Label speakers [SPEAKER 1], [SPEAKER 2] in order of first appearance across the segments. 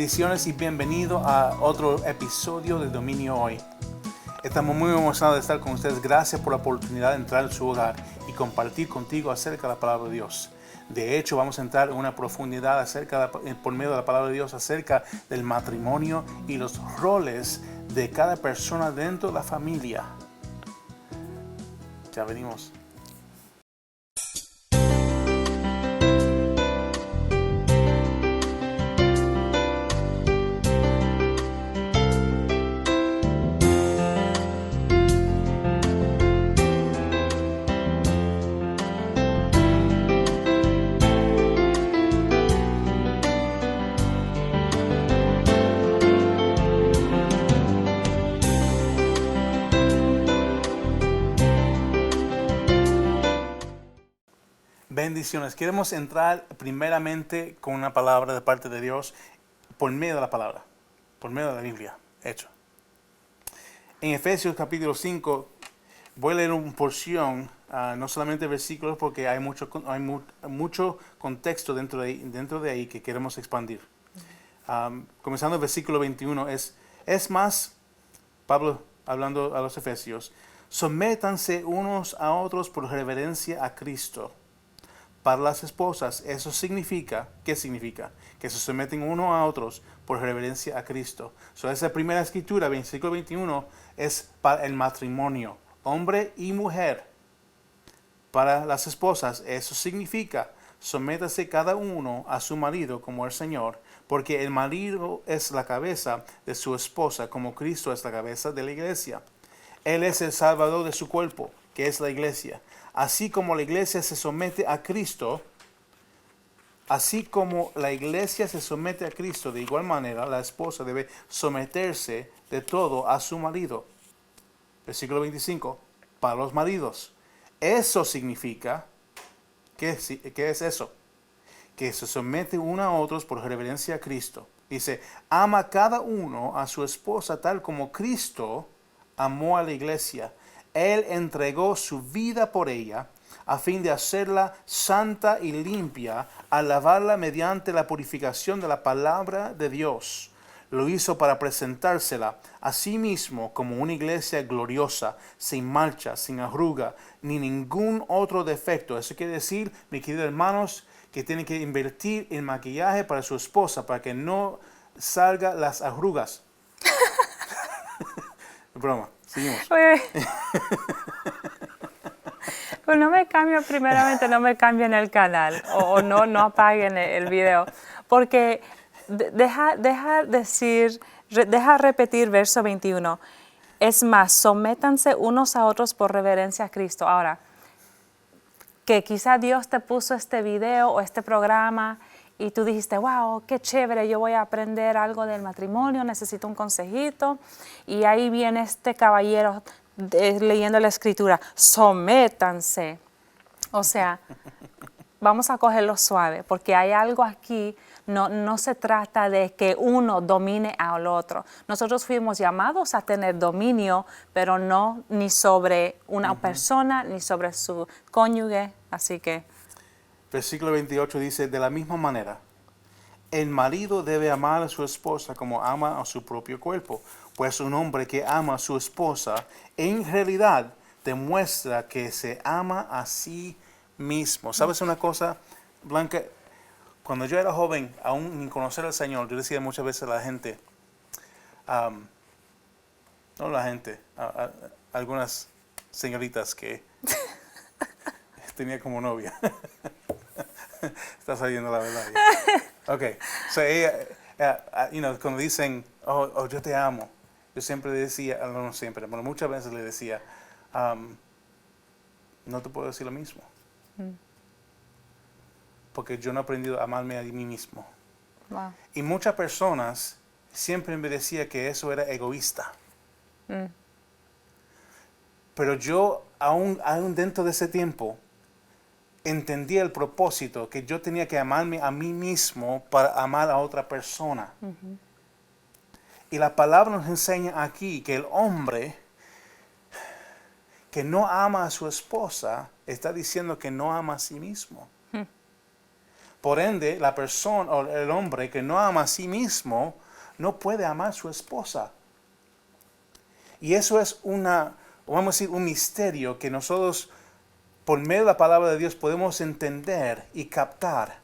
[SPEAKER 1] Bendiciones y bienvenido a otro episodio del Dominio Hoy. Estamos muy emocionados de estar con ustedes. Gracias por la oportunidad de entrar en su hogar y compartir contigo acerca de la palabra de Dios. De hecho, vamos a entrar en una profundidad por medio de la palabra de Dios acerca del matrimonio y los roles de cada persona dentro de la familia. Ya venimos. Bendiciones. Queremos entrar primeramente con una palabra de parte de Dios por medio de la palabra, por medio de la Biblia. Hecho. En Efesios capítulo 5 voy a leer una porción, no solamente versículos, porque hay mucho contexto dentro de ahí que queremos expandir. Comenzando el versículo 21, es más, Pablo hablando a los Efesios: sométanse unos a otros por reverencia a Cristo. Para las esposas, eso significa, ¿qué significa? Que se someten unos a otros por reverencia a Cristo. Esa primera escritura, versículo 21, es para el matrimonio, hombre y mujer. Para las esposas, eso significa: sométase cada uno a su marido como el Señor, porque el marido es la cabeza de su esposa, como Cristo es la cabeza de la iglesia. Él es el salvador de su cuerpo, que es la iglesia. Así como la iglesia se somete a Cristo, de igual manera la esposa debe someterse de todo a su marido. Versículo 25, para los maridos. Eso significa, ¿qué es eso? Que se somete uno a otros por reverencia a Cristo. Dice: ama cada uno a su esposa tal como Cristo amó a la iglesia. Él entregó su vida por ella, a fin de hacerla santa y limpia, al lavarla mediante la purificación de la palabra de Dios. Lo hizo para presentársela a sí mismo como una iglesia gloriosa, sin mancha, sin arruga, ni ningún otro defecto. Eso quiere decir, mis queridos hermanos, que tienen que invertir en maquillaje para su esposa, para que no salgan las arrugas. Broma, seguimos.
[SPEAKER 2] Pues no me cambien el canal o no apaguen el video, porque deja repetir verso 21. Es más, sométanse unos a otros por reverencia a Cristo. Ahora, que quizá Dios te puso este video o este programa y tú dijiste: wow, qué chévere, yo voy a aprender algo del matrimonio, necesito un consejito. Y ahí viene este caballero leyendo la escritura: sométanse. O sea, vamos a cogerlo suave, porque hay algo aquí. No se trata de que uno domine al otro. Nosotros fuimos llamados a tener dominio, pero no ni sobre una persona, ni sobre su cónyuge. Así que...
[SPEAKER 1] Versículo 28 dice: de la misma manera, el marido debe amar a su esposa como ama a su propio cuerpo. Pues un hombre que ama a su esposa, en realidad demuestra que se ama a sí mismo. ¿Sabes una cosa, Blanca? Cuando yo era joven, aún sin conocer al Señor, yo decía muchas veces a la gente, algunas señoritas que tenía como novia. Está saliendo la verdad. Ok, cuando dicen, oh, yo te amo, yo siempre decía, no siempre, pero muchas veces le decía, no te puedo decir lo mismo. Porque yo no he aprendido a amarme a mí mismo.
[SPEAKER 2] Wow.
[SPEAKER 1] Y muchas personas siempre me decían que eso era egoísta. Pero yo, aún dentro de ese tiempo, entendía el propósito, que yo tenía que amarme a mí mismo para amar a otra persona. Y la palabra nos enseña aquí que el hombre que no ama a su esposa está diciendo que no ama a sí mismo. Por ende, la persona o el hombre que no ama a sí mismo no puede amar a su esposa. Y eso es vamos a decir, un misterio que nosotros, por medio de la palabra de Dios, podemos entender y captar.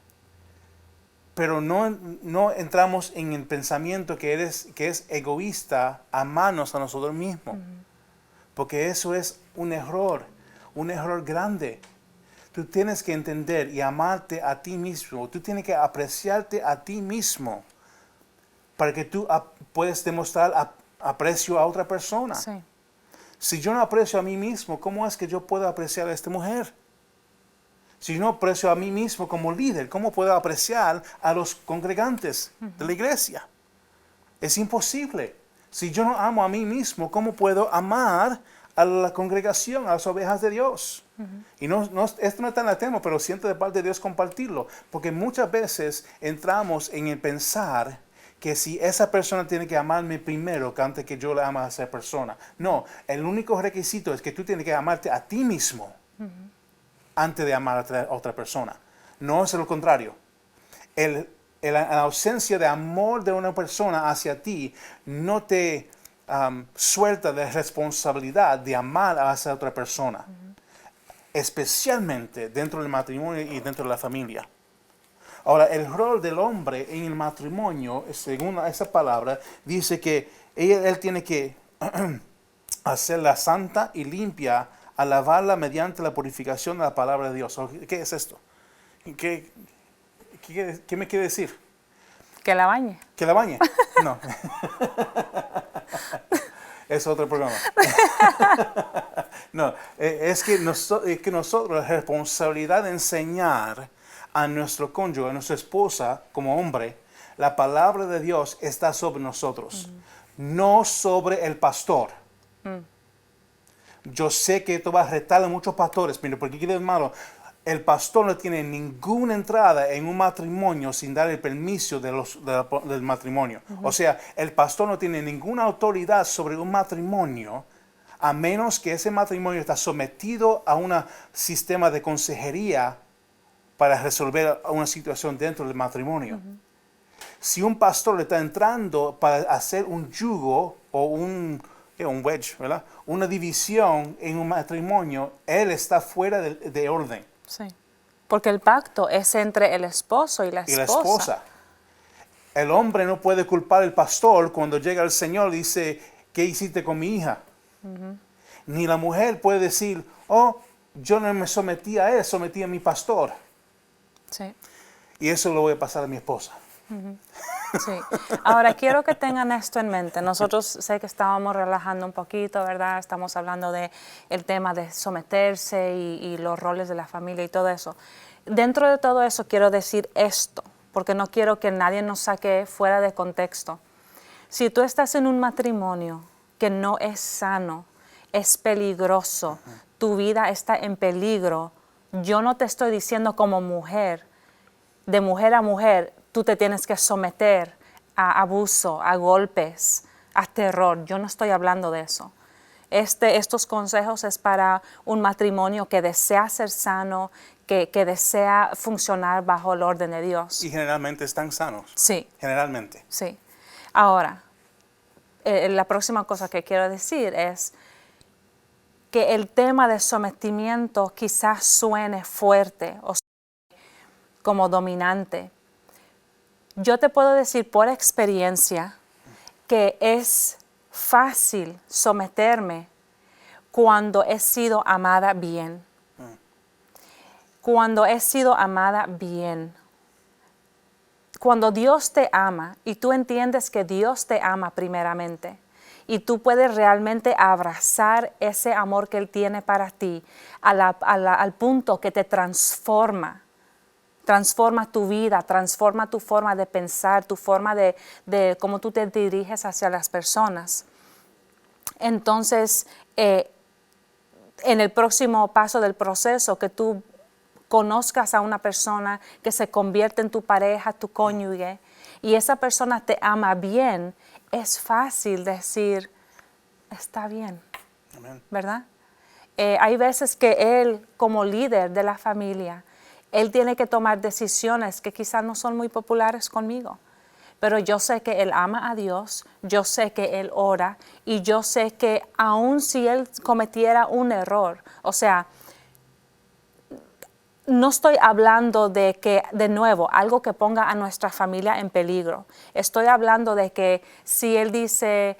[SPEAKER 1] Pero no entramos en el pensamiento que es egoísta amarnos a nosotros mismos. Porque eso es un error grande. Tú tienes que entender y amarte a ti mismo. Tú tienes que apreciarte a ti mismo para que tú puedas demostrar aprecio a otra persona.
[SPEAKER 2] Sí.
[SPEAKER 1] Si yo no aprecio a mí mismo, ¿cómo es que yo puedo apreciar a esta mujer? Si yo no aprecio a mí mismo como líder, ¿cómo puedo apreciar a los congregantes de la iglesia? Es imposible. Si yo no amo a mí mismo, ¿cómo puedo amar a la congregación, a las ovejas de Dios? Y esto no está en el tema, pero siento de parte de Dios compartirlo. Porque muchas veces entramos en el pensar que si esa persona tiene que amarme primero que antes que yo le ame a esa persona. No, el único requisito es que tú tienes que amarte a ti mismo antes de amar a otra persona. No es lo contrario. La ausencia de amor de una persona hacia ti no te suelta de responsabilidad de amar a esa otra persona. Especialmente dentro del matrimonio y dentro de la familia. Ahora, el rol del hombre en el matrimonio, según esa palabra, dice que él tiene que hacerla santa y limpia, alabarla mediante la purificación de la palabra de Dios. ¿Qué es esto? ¿Qué me quiere decir?
[SPEAKER 2] Que la bañe.
[SPEAKER 1] ¿Que la bañe? No. Es otro programa. No, es que nosotros, la responsabilidad de enseñar a nuestro cónyuge, a nuestra esposa, como hombre, la palabra de Dios está sobre nosotros, no sobre el pastor. Yo sé que esto va a retar a muchos pastores, mire, porque quiere malo. El pastor no tiene ninguna entrada en un matrimonio sin dar el permiso del matrimonio. O sea, el pastor no tiene ninguna autoridad sobre un matrimonio a menos que ese matrimonio está sometido a un sistema de consejería para resolver una situación dentro del matrimonio. Si un pastor le está entrando para hacer un yugo o un wedge, ¿verdad? Una división en un matrimonio, él está fuera de orden.
[SPEAKER 2] Sí. Porque el pacto es entre el esposo y la esposa.
[SPEAKER 1] El hombre no puede culpar al pastor cuando llega el Señor y dice, ¿qué hiciste con mi hija? Ni la mujer puede decir, oh, yo no me sometí a él, sometí a mi pastor.
[SPEAKER 2] Sí.
[SPEAKER 1] Y eso lo voy a pasar a mi esposa.
[SPEAKER 2] Sí. Ahora, quiero que tengan esto en mente. Nosotros sé que estábamos relajando un poquito, ¿verdad? Estamos hablando de el tema de someterse y los roles de la familia y todo eso. Dentro de todo eso quiero decir esto, porque no quiero que nadie nos saque fuera de contexto. Si tú estás en un matrimonio que no es sano, es peligroso, tu vida está en peligro, yo no te estoy diciendo como mujer, de mujer a mujer, tú te tienes que someter a abuso, a golpes, a terror. Yo no estoy hablando de eso. Estos consejos es para un matrimonio que desea ser sano, que desea funcionar bajo el orden de Dios.
[SPEAKER 1] Y generalmente están sanos.
[SPEAKER 2] Sí.
[SPEAKER 1] Generalmente.
[SPEAKER 2] Sí. Ahora, la próxima cosa que quiero decir es que el tema de sometimiento quizás suene fuerte o como dominante. Yo te puedo decir por experiencia que es fácil someterme cuando he sido amada bien. Cuando he sido amada bien. Cuando Dios te ama y tú entiendes que Dios te ama primeramente y tú puedes realmente abrazar ese amor que Él tiene para ti al punto que te transforma. Transforma tu vida, transforma tu forma de pensar, tu forma de cómo tú te diriges hacia las personas. Entonces, en el próximo paso del proceso, que tú conozcas a una persona que se convierte en tu pareja, tu cónyuge, y esa persona te ama bien, es fácil decir, está bien,
[SPEAKER 1] Amén.
[SPEAKER 2] ¿verdad? Hay veces que él, como líder de la familia, Él tiene que tomar decisiones que quizás no son muy populares conmigo. Pero yo sé que Él ama a Dios, yo sé que Él ora y yo sé que aun si Él cometiera un error, o sea, no estoy hablando de que, de nuevo, algo que ponga a nuestra familia en peligro. Estoy hablando de que si Él dice,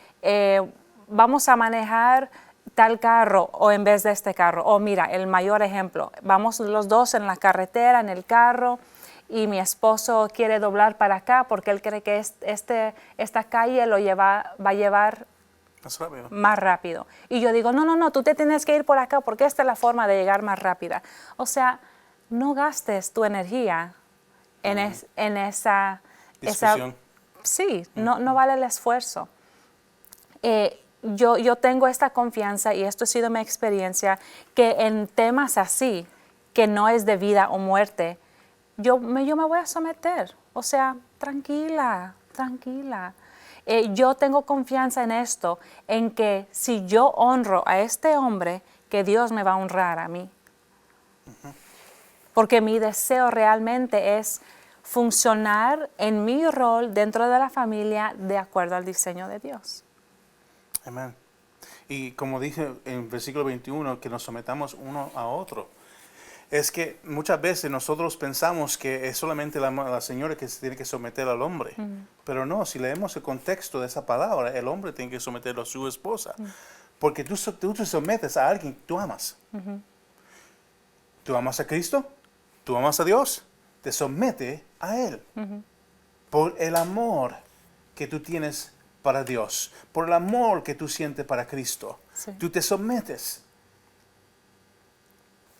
[SPEAKER 2] vamos a manejar tal carro o en vez de este carro, o mira, el mayor ejemplo, vamos los dos en la carretera, en el carro, y mi esposo quiere doblar para acá porque él cree que esta calle va a llevar
[SPEAKER 1] Más rápido.
[SPEAKER 2] más rápido. Y yo digo, no, tú te tienes que ir por acá porque esta es la forma de llegar más rápida. O sea, no gastes tu energía en esa
[SPEAKER 1] Discusión.
[SPEAKER 2] sí, no vale el esfuerzo. Yo tengo esta confianza y esto ha sido mi experiencia, que en temas así, que no es de vida o muerte, yo me voy a someter. O sea, tranquila. Yo tengo confianza en esto, en que si yo honro a este hombre, que Dios me va a honrar a mí. Porque mi deseo realmente es funcionar en mi rol dentro de la familia de acuerdo al diseño de Dios.
[SPEAKER 1] Amén. Y como dije en versículo 21, que nos sometamos uno a otro. Es que muchas veces nosotros pensamos que es solamente la señora que se tiene que someter al hombre. Pero no, si leemos el contexto de esa palabra, el hombre tiene que someterlo a su esposa. Porque tú te sometes a alguien que tú amas. Tú amas a Cristo, tú amas a Dios, te somete a Él. Por el amor que tú tienes para Dios, por el amor que tú sientes para Cristo.
[SPEAKER 2] Sí.
[SPEAKER 1] Tú te sometes.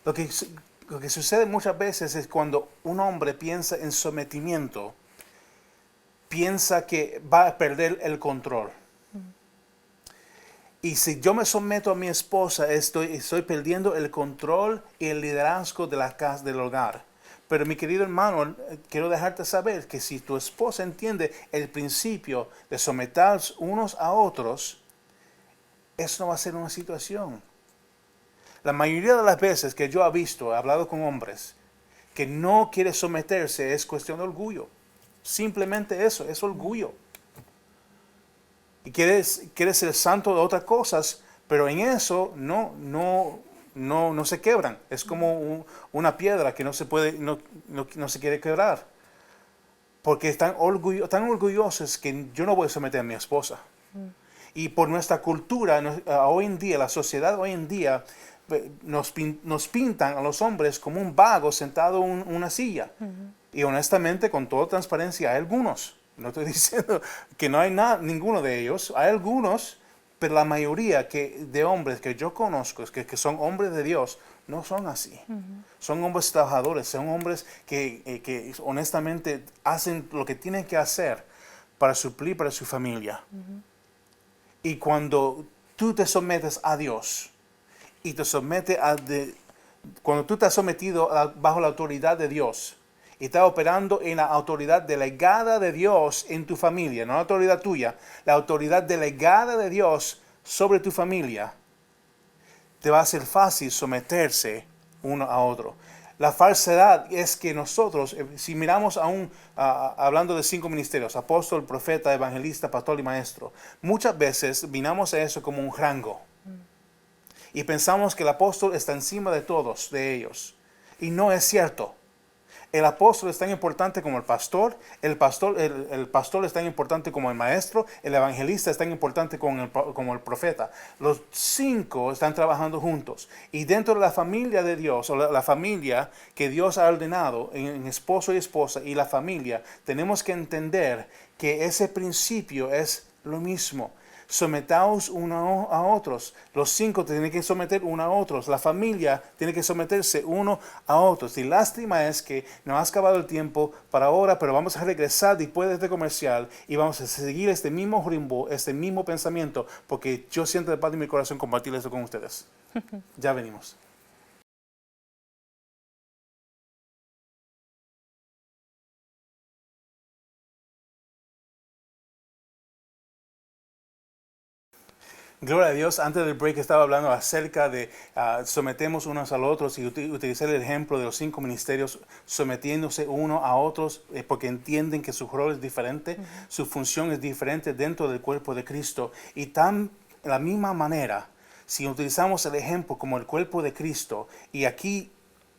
[SPEAKER 1] Lo que sucede muchas veces es cuando un hombre piensa en sometimiento, piensa que va a perder el control. Y si yo me someto a mi esposa, estoy perdiendo el control y el liderazgo de la casa, del hogar. Pero mi querido hermano, quiero dejarte saber que si tu esposa entiende el principio de someterse unos a otros, eso no va a ser una situación. La mayoría de las veces que yo he visto, he hablado con hombres, que no quiere someterse es cuestión de orgullo. Simplemente eso, es orgullo. Y quiere ser santo de otras cosas, pero en eso no se quebran. Es como una piedra que no se puede, no se quiere quebrar. Porque están tan orgullosos que yo no voy a someter a mi esposa. Y por nuestra cultura, hoy en día, la sociedad hoy en día, nos pintan a los hombres como un vago sentado en una silla. Y honestamente, con toda transparencia, hay algunos. No estoy diciendo que no hay ninguno de ellos. Hay algunos, pero la mayoría de hombres que yo conozco, que son hombres de Dios, no son así. Son hombres trabajadores, son hombres que honestamente hacen lo que tienen que hacer para suplir para su familia. Y cuando tú te sometes a Dios y te sometes cuando tú estás sometido bajo la autoridad de Dios y estás operando en la autoridad delegada de Dios en tu familia, no la autoridad tuya, la autoridad delegada de Dios sobre tu familia, te va a ser fácil someterse uno a otro. La falsedad es que nosotros, si miramos hablando de 5 ministerios, apóstol, profeta, evangelista, pastor y maestro, muchas veces miramos a eso como un rango. Y pensamos que el apóstol está encima de todos, de ellos. Y no es cierto. El apóstol es tan importante como el pastor es tan importante como el maestro, el evangelista es tan importante como el profeta. Los 5 están trabajando juntos. Y dentro de la familia de Dios, o la familia que Dios ha ordenado, en esposo y esposa y la familia, tenemos que entender que ese principio es lo mismo. Sometaos uno a otros. Los 5 tienen que someter uno a otros. La familia tiene que someterse uno a otros. Y lástima es que no has acabado el tiempo para ahora, pero vamos a regresar después de este comercial y vamos a seguir este mismo rumbo, este mismo pensamiento, porque yo siento de parte de mi corazón compartir esto con ustedes. Ya venimos. Gloria a Dios, antes del break estaba hablando acerca de sometemos unos a los otros y utilicé el ejemplo de los 5 ministerios sometiéndose uno a otros porque entienden que su rol es diferente, su función es diferente dentro del cuerpo de Cristo. Y de la misma manera, si utilizamos el ejemplo como el cuerpo de Cristo, y aquí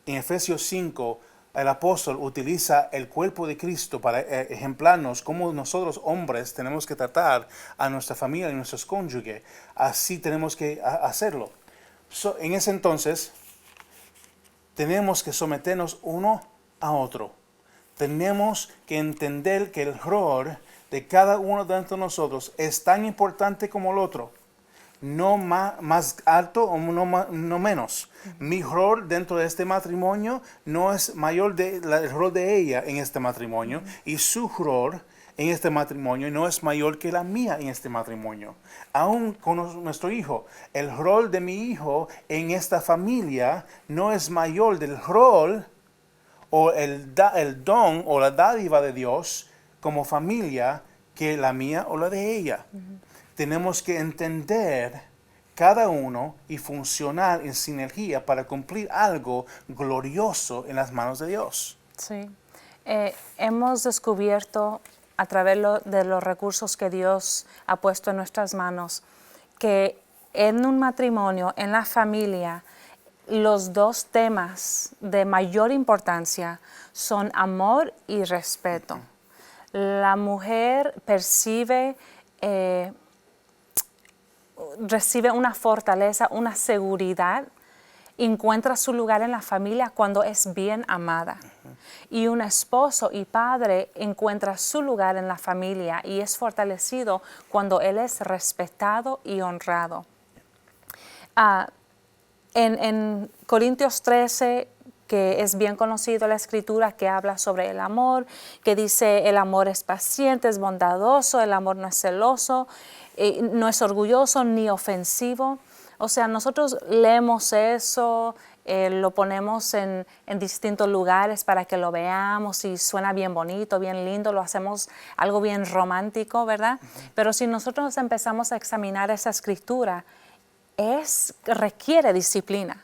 [SPEAKER 1] en Efesios 5, el apóstol utiliza el cuerpo de Cristo para ejemplarnos cómo nosotros hombres tenemos que tratar a nuestra familia y nuestros cónyuges. Así tenemos que hacerlo. En ese entonces, tenemos que someternos uno a otro. Tenemos que entender que el rol de cada uno de nosotros es tan importante como el otro. No más alto o no menos. Mi rol dentro de este matrimonio no es mayor el rol de ella en este matrimonio, y su rol en este matrimonio no es mayor que la mía en este matrimonio. Aún con nuestro hijo, el rol de mi hijo en esta familia no es mayor del rol o el don o la dádiva de Dios como familia que la mía o la de ella. Tenemos que entender cada uno y funcionar en sinergia para cumplir algo glorioso en las manos de Dios.
[SPEAKER 2] Sí. Hemos descubierto a través de los recursos que Dios ha puesto en nuestras manos que en un matrimonio, en la familia, los 2 temas de mayor importancia son amor y respeto. La mujer recibe una fortaleza, una seguridad, encuentra su lugar en la familia cuando es bien amada. Y un esposo y padre encuentra su lugar en la familia y es fortalecido cuando él es respetado y honrado. En Corintios 13, que es bien conocido la escritura, que habla sobre el amor, que dice el amor es paciente, es bondadoso, el amor no es celoso, no es orgulloso ni ofensivo. O sea, nosotros leemos eso, lo ponemos en distintos lugares para que lo veamos y suena bien bonito, bien lindo, lo hacemos algo bien romántico, ¿verdad? Pero si nosotros empezamos a examinar esa escritura, requiere disciplina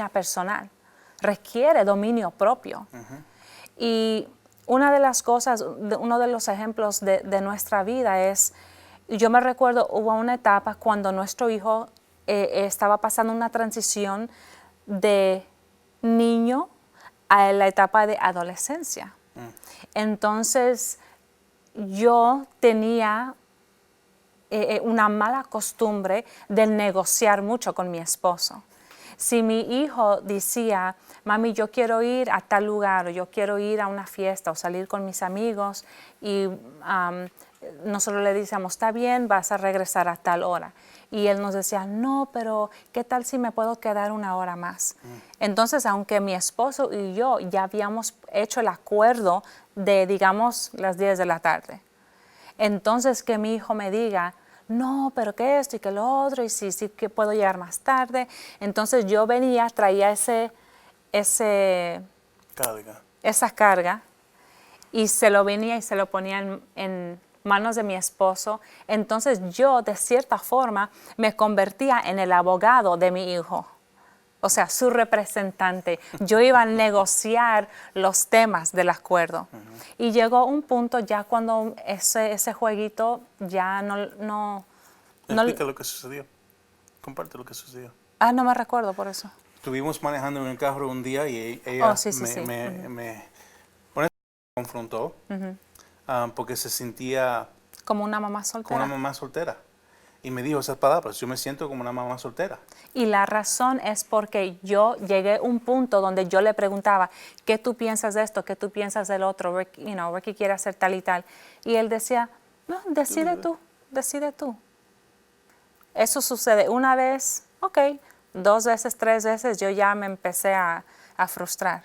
[SPEAKER 2] personal, requiere dominio propio. Y una de las cosas, uno de los ejemplos de nuestra vida es, yo me recuerdo, hubo una etapa cuando nuestro hijo estaba pasando una transición de niño a la etapa de adolescencia. Entonces, yo tenía una mala costumbre de negociar mucho con mi esposo. Si mi hijo decía, mami, yo quiero ir a tal lugar, o yo quiero ir a una fiesta, o salir con mis amigos, y nosotros le decíamos, está bien, vas a regresar a tal hora. Y él nos decía, no, pero ¿qué tal si me puedo quedar 1 hora más? Entonces, aunque mi esposo y yo ya habíamos hecho el acuerdo de, digamos, las 10 de la tarde. Entonces, que mi hijo me diga, no, pero que esto y que lo otro, y sí que puedo llegar más tarde. Entonces, yo venía, traía esa carga, y se lo venía y se lo ponía en manos de mi esposo. Entonces yo, de cierta forma, me convertía en el abogado de mi hijo, o sea, su representante. Yo iba a negociar los temas del acuerdo. Y llegó un punto ya cuando ese jueguito ya no
[SPEAKER 1] Explica lo que sucedió. Comparte lo que sucedió.
[SPEAKER 2] No me recuerdo por eso.
[SPEAKER 1] Estuvimos manejando en el carro un día y ella
[SPEAKER 2] Sí.
[SPEAKER 1] me confrontó porque se sentía
[SPEAKER 2] como una mamá soltera.
[SPEAKER 1] Como una mamá soltera. Y me dijo esas palabras, yo me siento como una mamá soltera.
[SPEAKER 2] Y la razón es porque yo llegué a un punto donde yo le preguntaba, ¿qué tú piensas de esto? ¿Qué tú piensas del otro? Ricky quiere hacer tal y tal. Y él decía, no, decide tú. Eso sucede una vez, ok, 2 veces, 3 veces, yo ya me empecé a frustrar.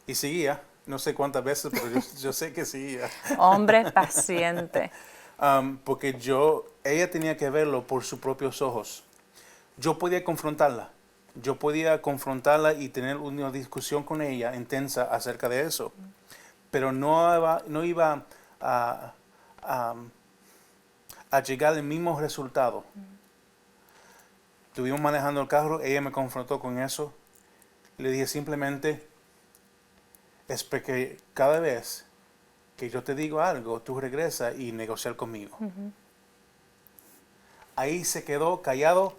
[SPEAKER 1] Y seguía, no sé cuántas veces, pero yo sé que seguía.
[SPEAKER 2] Hombre paciente.
[SPEAKER 1] Porque ella tenía que verlo por sus propios ojos. Yo podía confrontarla y tener una discusión con ella intensa acerca de eso, pero no iba a a llegar al mismo resultado. Estuvimos manejando el carro, ella me confrontó con eso. Le dije simplemente, es porque cada vez que yo te digo algo, tú regresas y negociar conmigo. Ahí se quedó callado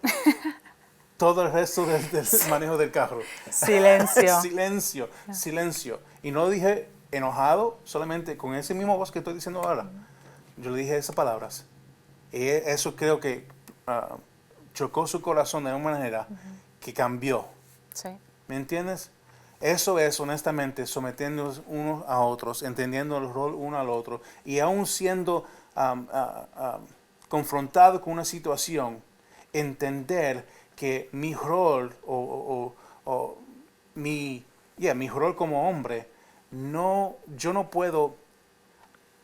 [SPEAKER 1] todo el resto del manejo del carro.
[SPEAKER 2] Silencio.
[SPEAKER 1] Silencio, silencio. Y no lo dije enojado, solamente con ese mismo voz que estoy diciendo ahora. Yo le dije esas palabras. Y eso creo que chocó su corazón de una manera que cambió.
[SPEAKER 2] Sí.
[SPEAKER 1] ¿Me entiendes? Eso es, honestamente, someternos unos a otros, entendiendo el rol uno al otro, y aún siendo confrontado con una situación, entender que mi rol mi rol como hombre, yo no puedo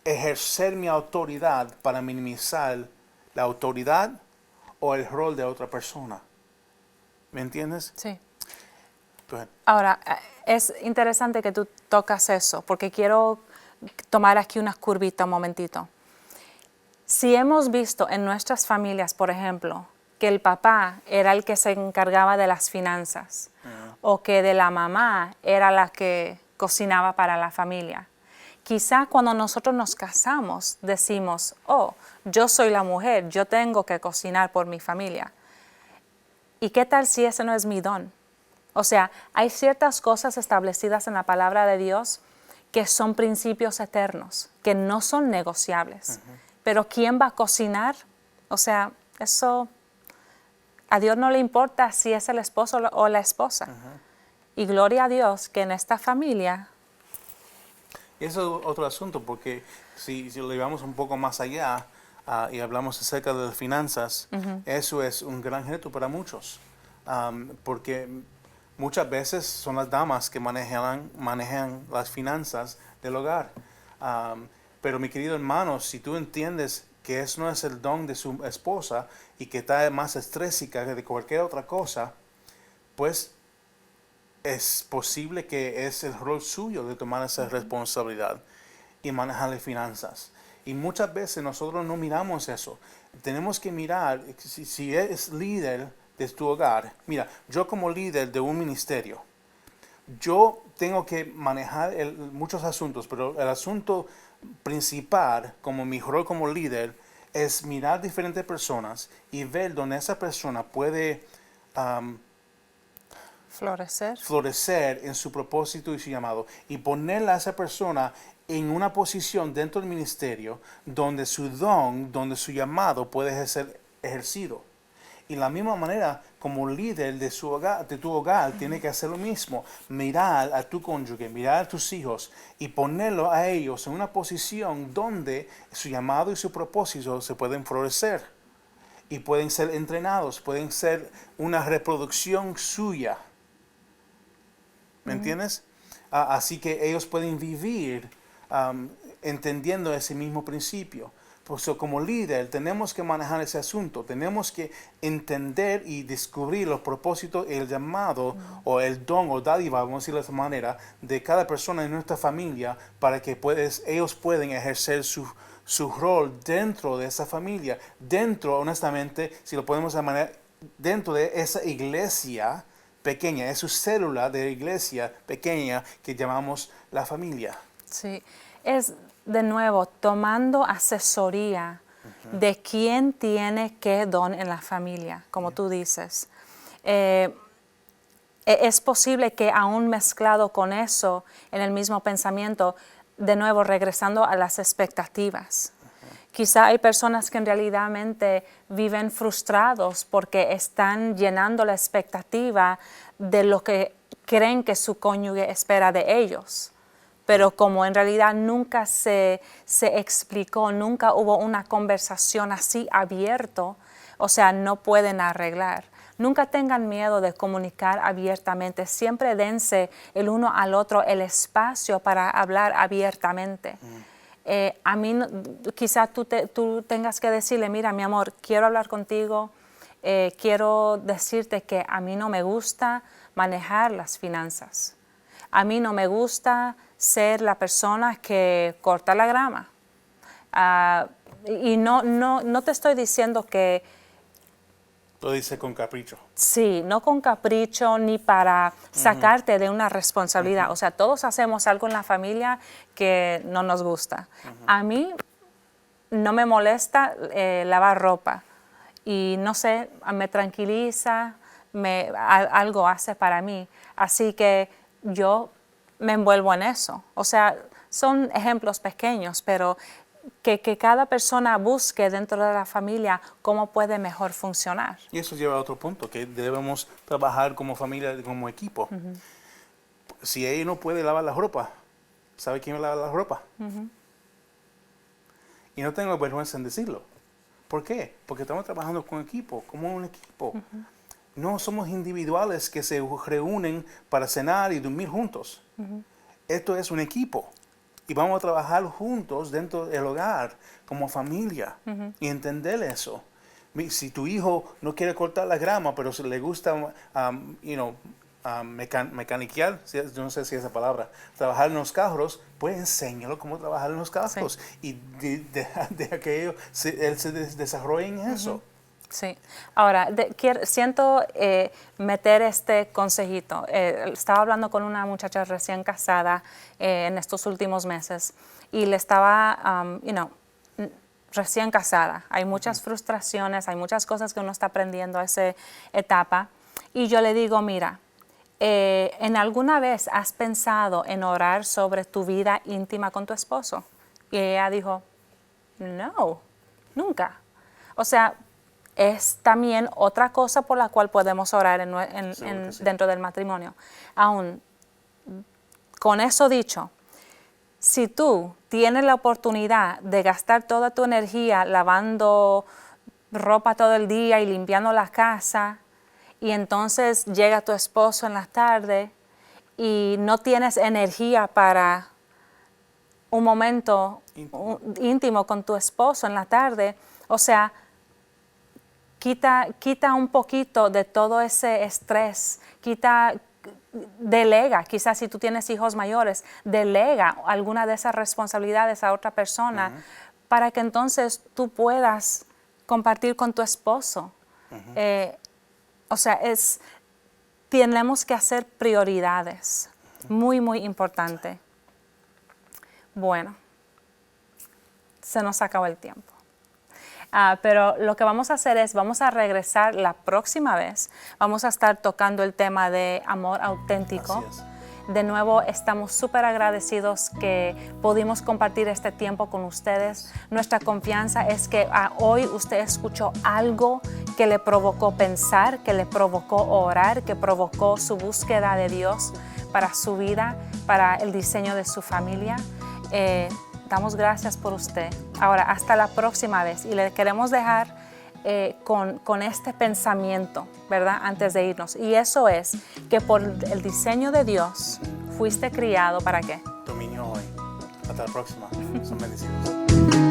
[SPEAKER 1] ejercer mi autoridad para minimizar la autoridad o el rol de otra persona. ¿Me entiendes?
[SPEAKER 2] Sí.
[SPEAKER 1] Go ahead.
[SPEAKER 2] Ahora, es interesante que tú tocas eso, porque quiero tomar aquí una curvita un momentito. Si hemos visto en nuestras familias, por ejemplo, que el papá era el que se encargaba de las finanzas, o que de la mamá era la que cocinaba para la familia, quizá cuando nosotros nos casamos decimos, oh, yo soy la mujer, yo tengo que cocinar por mi familia. ¿Y qué tal si ese no es mi don? O sea, hay ciertas cosas establecidas en la palabra de Dios que son principios eternos, que no son negociables. Pero ¿quién va a cocinar? O sea, eso a Dios no le importa si es el esposo o la esposa. Y gloria a Dios que en esta familia...
[SPEAKER 1] Y eso es otro asunto, porque si lo llevamos un poco más allá y hablamos acerca de las finanzas, eso es un gran reto para muchos. Porque muchas veces son las damas que manejan las finanzas del hogar. Pero mi querido hermano, si tú entiendes que eso no es el don de su esposa y que está más estrésica que de cualquier otra cosa, pues es posible que es el rol suyo de tomar esa responsabilidad y manejar las finanzas. Y muchas veces nosotros no miramos eso. Tenemos que mirar, si eres líder de tu hogar, mira, yo como líder de un ministerio, yo tengo que manejar muchos asuntos, pero el asunto principal, como mi rol como líder, es mirar diferentes personas y ver dónde esa persona puede florecer en su propósito y su llamado, y ponerla a esa persona en una posición dentro del ministerio donde su don, donde su llamado puede ser ejercido. Y la misma manera, como líder de tu hogar, tiene que hacer lo mismo. Mirar a tu cónyuge, mirar a tus hijos y ponerlo a ellos en una posición donde su llamado y su propósito se pueden florecer. Y pueden ser entrenados, pueden ser una reproducción suya. ¿Me entiendes? Así que ellos pueden vivir entendiendo ese mismo principio. Por eso, como líder, tenemos que manejar ese asunto. Tenemos que entender y descubrir los propósitos, el llamado o el don o dádiva, vamos a decirlo de esa manera, de cada persona en nuestra familia para que ellos puedan ejercer su rol dentro de esa familia. Dentro, honestamente, si lo podemos llamar, dentro de esa iglesia pequeña, es su célula de iglesia pequeña que llamamos la familia.
[SPEAKER 2] Sí, es de nuevo tomando asesoría de quién tiene qué don en la familia, como tú dices. Es posible que aún mezclado con eso, en el mismo pensamiento, de nuevo regresando a las expectativas. Quizá hay personas que en realidad viven frustrados porque están llenando la expectativa de lo que creen que su cónyuge espera de ellos. Pero como en realidad nunca se explicó, nunca hubo una conversación así abierto, o sea, no pueden arreglar. Nunca tengan miedo de comunicar abiertamente. Siempre dense el uno al otro el espacio para hablar abiertamente. A mí, quizás tú tengas que decirle, mira, mi amor, quiero hablar contigo, quiero decirte que a mí no me gusta manejar las finanzas. A mí no me gusta ser la persona que corta la grama. Y no te estoy diciendo que
[SPEAKER 1] Lo dice con capricho.
[SPEAKER 2] sí, no con capricho ni para sacarte de una responsabilidad. O sea, todos hacemos algo en la familia que no nos gusta. A mí no me molesta lavar ropa y no sé, me tranquiliza, algo hace para mí. Así que yo me envuelvo en eso. O sea, son ejemplos pequeños, pero que cada persona busque dentro de la familia cómo puede mejor funcionar.
[SPEAKER 1] Y eso lleva a otro punto, que debemos trabajar como familia, como equipo. Si ella no puede lavar la ropa, ¿sabe quién lava la ropa? Y no tengo vergüenza en decirlo. ¿Por qué? Porque estamos trabajando con equipo, como un equipo. No somos individuales que se reúnen para cenar y dormir juntos. Esto es un equipo. Y vamos a trabajar juntos dentro del hogar, como familia. Y entender eso. Si tu hijo no quiere cortar la grama, pero si le gusta, mecaniquear, yo no sé si esa palabra, trabajar en los carros, pues enséñalo cómo trabajar en los carros. Y deja que él se desarrolle en eso.
[SPEAKER 2] Sí. Ahora, siento meter este consejito. Estaba hablando con una muchacha recién casada en estos últimos meses y le estaba, recién casada. Hay muchas frustraciones, hay muchas cosas que uno está aprendiendo a esa etapa. Y yo le digo, mira, ¿en alguna vez has pensado en orar sobre tu vida íntima con tu esposo? Y ella dijo, no, nunca. O sea, es también otra cosa por la cual podemos orar dentro del matrimonio. Aún, con eso dicho, si tú tienes la oportunidad de gastar toda tu energía lavando ropa todo el día y limpiando la casa, y entonces llega tu esposo en la tarde y no tienes energía para un momento íntimo con tu esposo en la tarde, o sea, quita un poquito de todo ese estrés, delega, quizás si tú tienes hijos mayores, delega alguna de esas responsabilidades a otra persona para que entonces tú puedas compartir con tu esposo. O sea, tenemos que hacer prioridades, muy, muy importante. Bueno, se nos acabó el tiempo. Pero lo que vamos a hacer es, vamos a regresar la próxima vez. Vamos a estar tocando el tema de amor auténtico.
[SPEAKER 1] Así es.
[SPEAKER 2] De nuevo, estamos súper agradecidos que pudimos compartir este tiempo con ustedes. Nuestra confianza es que hoy usted escuchó algo que le provocó pensar, que le provocó orar, que provocó su búsqueda de Dios para su vida, para el diseño de su familia. Damos gracias por usted. Ahora, hasta la próxima vez. Y le queremos dejar con este pensamiento, ¿verdad? Antes de irnos. Y eso es que por el diseño de Dios fuiste criado ¿para qué?
[SPEAKER 1] Dominio hoy. Hasta la próxima. Son bendecidos.